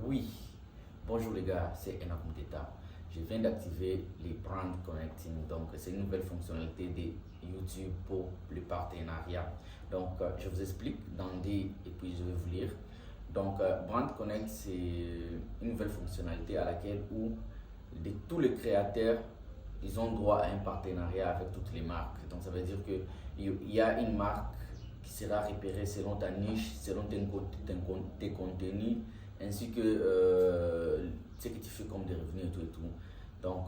Oui, bonjour les gars, c'est Enoch Muteta. Je viens d'activer les Brand Connecting. Donc, c'est une nouvelle fonctionnalité de YouTube pour le partenariat. Donc, je vous explique et puis je vais vous lire. Donc, Brand Connect, c'est une nouvelle fonctionnalité à laquelle tous les créateurs, ils ont droit à un partenariat avec toutes les marques. Donc, ça veut dire qu'il y a une marque qui sera repérée selon ta niche, selon tes contenus, ainsi que ce que tu fais comme des revenus et tout. Donc,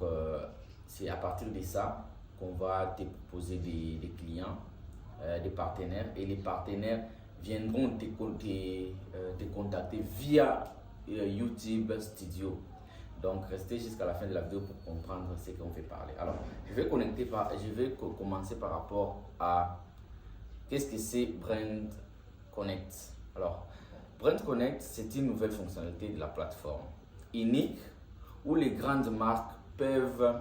c'est à partir de ça qu'on va te proposer des clients, des partenaires, et les partenaires viendront te contacter via YouTube Studio. Donc, restez jusqu'à la fin de la vidéo pour comprendre ce qu'on fait parler. Alors, je vais commencer par rapport à qu'est-ce que c'est Brand Connect. Alors, Brand Connect, c'est une nouvelle fonctionnalité de la plateforme unique où les grandes marques peuvent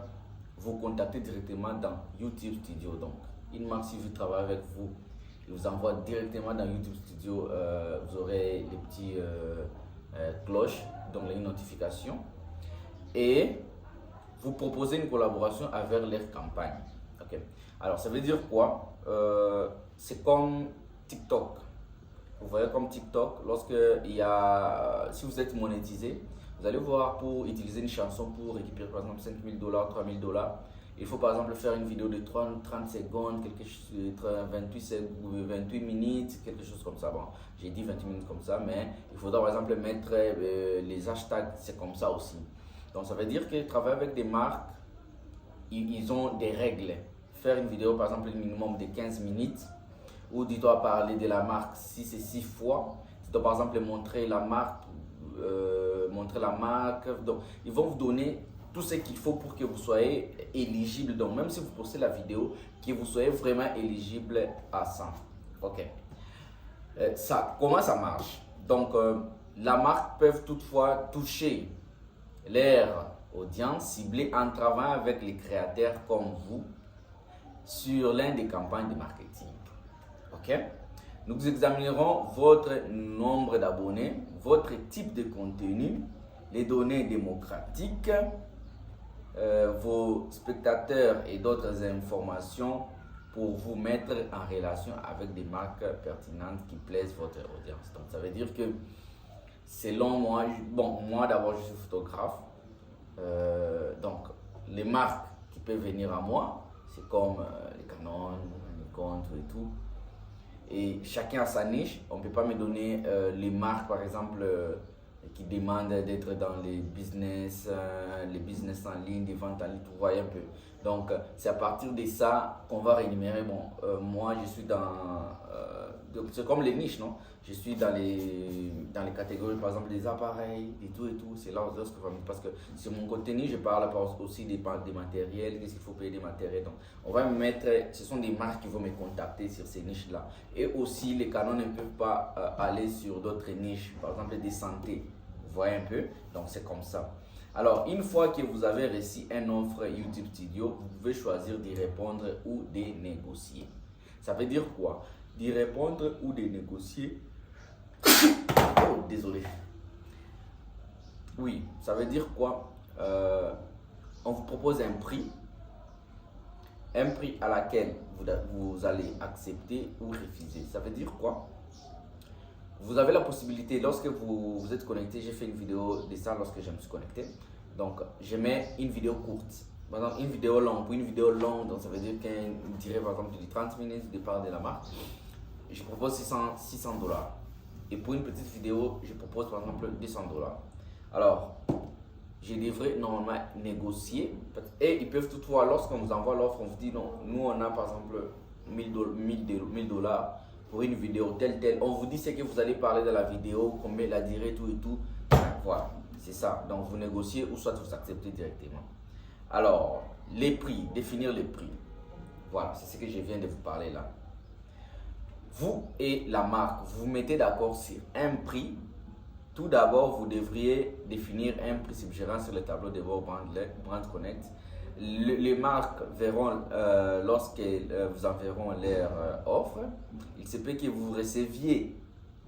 vous contacter directement dans YouTube Studio. Donc, une marque, si veut travailler avec vous, il vous envoie directement dans YouTube Studio. Vous aurez les petits cloches, donc les notifications, et vous proposez une collaboration avec leur campagne. Okay. Alors, ça veut dire quoi? C'est comme TikTok. Vous voyez, comme TikTok, si vous êtes monétisé, vous allez voir, pour utiliser une chanson pour récupérer par exemple 5 000 $, 3 000 $, il faut par exemple faire une vidéo de 30 secondes, 28 minutes, quelque chose comme ça. Bon, j'ai dit 28 minutes comme ça, mais il faudra par exemple mettre les hashtags, c'est comme ça aussi. Donc ça veut dire que travailler avec des marques, ils ont des règles. Faire une vidéo par exemple un minimum de 15 minutes, où tu dois parler de la marque 6 et 6 fois. Tu dois par exemple montrer la marque. Donc, ils vont vous donner tout ce qu'il faut pour que vous soyez éligible. Donc, même si vous postez la vidéo, que vous soyez vraiment éligible à ça. Ok. Comment ça marche? Donc, la marque peut toutefois toucher leur audience ciblée en travaillant avec les créateurs comme vous sur l'un des campagnes de marketing. Ok? Nous examinerons votre nombre d'abonnés, votre type de contenu, les données démocratiques, vos spectateurs et d'autres informations pour vous mettre en relation avec des marques pertinentes qui plaisent votre audience. Donc ça veut dire que selon moi, moi d'abord je suis photographe, donc les marques qui peuvent venir à moi, c'est comme les Canon, Nikon et tout. Et chacun a sa niche. On ne peut pas me donner les marques, par exemple, qui demandent d'être dans les business en ligne, des ventes en ligne, tout voyez un peu. Donc, c'est à partir de ça qu'on va rémunérer. Bon, moi, je suis c'est comme les niches, non? Je suis dans les catégories, par exemple, des appareils, et tout. C'est là parce que sur mon contenu, je parle aussi des matériels, qu'est-ce qu'il faut payer des matériels. Donc, on va me mettre, ce sont des marques qui vont me contacter sur ces niches-là. Et aussi, les canons ne peuvent pas aller sur d'autres niches, par exemple des santé. Vous voyez un peu? Donc, c'est comme ça. Alors, une fois que vous avez reçu une offre YouTube Studio, vous pouvez choisir d'y répondre ou de négocier. Ça veut dire quoi? D'y répondre ou de négocier. Oh, désolé. Oui, ça veut dire quoi? On vous propose un prix à laquelle vous allez accepter ou refuser. Ça veut dire quoi? Vous avez la possibilité, lorsque vous êtes connecté, j'ai fait une vidéo de ça lorsque je me suis connecté. Donc, je mets une vidéo courte. Par exemple, une vidéo longue. Pour une vidéo longue, donc ça veut dire qu'elle dirait par exemple de 30 minutes de part de la marque. Je propose 600 $. Et pour une petite vidéo, je propose par exemple 200 $. Alors, je devrais normalement négocier. Et ils peuvent toutefois, lorsqu'on vous envoie l'offre, on vous dit non, nous on a par exemple 1000 $. Pour une vidéo telle. On vous dit ce que vous allez parler dans la vidéo, combien la durée, tout et tout. Voilà, c'est ça. Donc vous négociez ou soit vous acceptez directement. Alors, les prix, définir les prix. Voilà, c'est ce que je viens de vous parler là. Vous et la marque, vous vous mettez d'accord sur un prix. Tout d'abord, vous devriez définir un prix suggérant sur le tableau de vos Brand Connect. Les marques verront lorsque vous enverront leur offre. Il se peut que vous receviez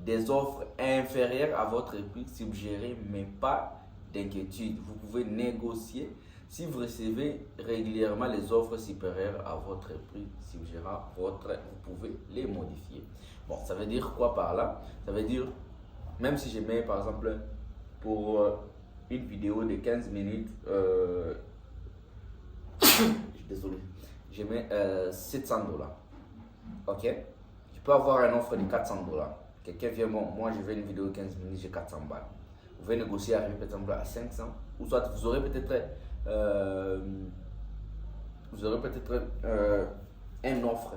des offres inférieures à votre prix suggéré, mais pas d'inquiétude. Vous pouvez négocier si vous recevez régulièrement les offres supérieures à votre prix suggéré, vous pouvez les modifier. Bon, ça veut dire quoi par là? Ça veut dire, même si je mets par exemple pour une vidéo de 15 minutes, désolé, je mets 700 $. Ok? Je peux avoir une offre de 400 $. Quelqu'un vient, moi je veux une vidéo de 15 minutes, j'ai 400 balles. Vous pouvez négocier arriver par exemple à 500, ou soit vous aurez peut-être une offre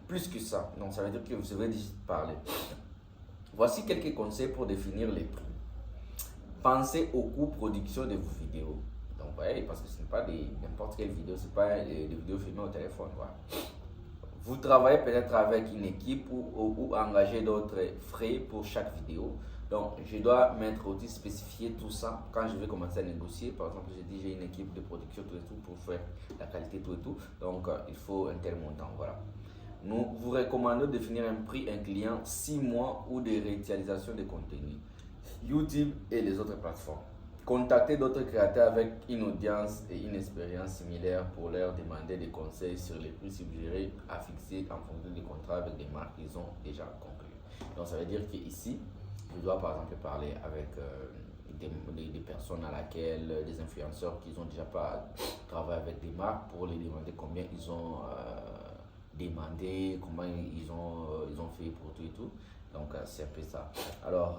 plus que ça. Donc ça veut dire que vous avez dit parler. Voici quelques conseils pour définir les prix. Pensez au coût production de vos vidéos. Donc vous voyez, parce que ce n'est pas n'importe quelle vidéo, ce n'est pas des vidéos filmées au téléphone. Voilà. Vous travaillez peut-être avec une équipe ou engager d'autres frais pour chaque vidéo. Donc, je dois mettre aussi spécifier tout ça quand je vais commencer à négocier. Par exemple, je dis j'ai une équipe de production tout et tout pour faire la qualité tout et tout. Donc, il faut un tel montant. Voilà. Nous vous recommandons de définir un prix un client 6 mois ou de réutilisation de contenu. YouTube et les autres plateformes. Contactez d'autres créateurs avec une audience et une expérience similaire pour leur demander des conseils sur les prix suggérés à fixer en fonction des contrats avec des marques qu'ils ont déjà conclus. Donc ça veut dire qu'ici, je dois par exemple parler avec des personnes à laquelle, des influenceurs qui ont déjà pas travaillé avec des marques pour les demander combien ils ont demandé, comment ils ont fait pour tout et tout. Donc c'est un peu ça. Alors,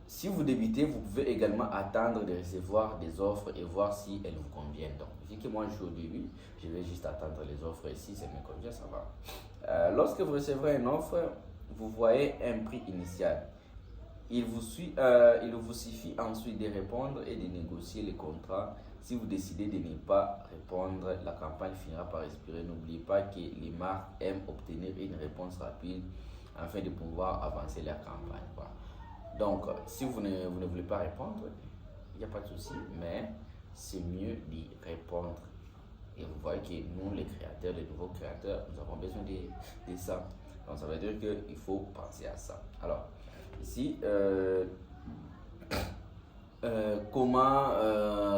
si vous débutez, vous pouvez également attendre de recevoir des offres et voir si elles vous conviennent. Donc, vu que moi je suis au début, je vais juste attendre les offres et si ça me convient, ça va. Lorsque vous recevrez une offre, vous voyez un prix initial. Il vous suffit ensuite de répondre et de négocier les contrats. Si vous décidez de ne pas répondre, la campagne finira par expirer. N'oubliez pas que les marques aiment obtenir une réponse rapide afin de pouvoir avancer leur campagne. Voilà. Donc, si vous ne voulez pas répondre, il n'y a pas de souci, mais c'est mieux d'y répondre. Et vous voyez que nous, les créateurs, les nouveaux créateurs, nous avons besoin de ça. Donc, ça veut dire qu'il faut penser à ça. Alors, ici, comment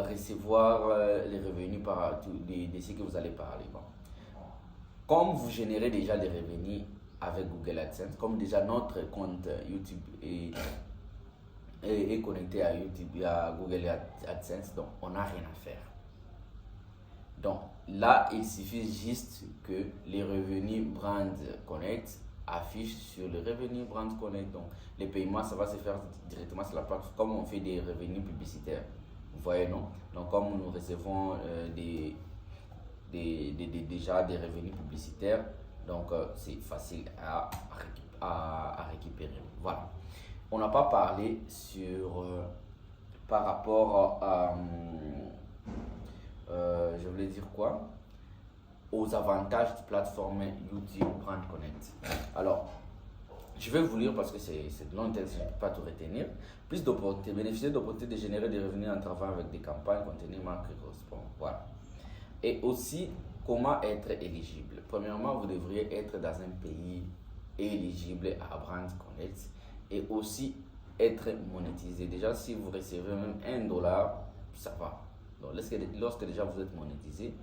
recevoir les revenus de ce que vous allez parler. Bon. Comme vous générez déjà des revenus avec Google AdSense, comme déjà notre compte YouTube est connecté à YouTube, à Google AdSense, donc on n'a rien à faire. Donc là, il suffit juste que les revenus Brand Connect affichent sur le revenu Brand Connect. Donc les paiements, ça va se faire directement sur la plateforme, comme on fait des revenus publicitaires. Vous voyez, non? Donc comme nous recevons déjà des revenus publicitaires, donc c'est facile à récupérer. Voilà. On n'a pas parlé par rapport à je voulais dire quoi, aux avantages de plateforme YouTube Brand Connect. Alors, je vais vous lire parce que c'est de long texte, je ne peux pas tout retenir. Plus d'opportunités, bénéficier d'opportunités de générer des revenus en travaillant avec des campagnes, contenu, marque et correspond. Voilà. Et aussi, comment être éligible. Premièrement, vous devriez être dans un pays éligible à Brand Connect et aussi être monétisé. Déjà, si vous recevez même $1, ça va. Donc, lorsque déjà vous êtes monétisé,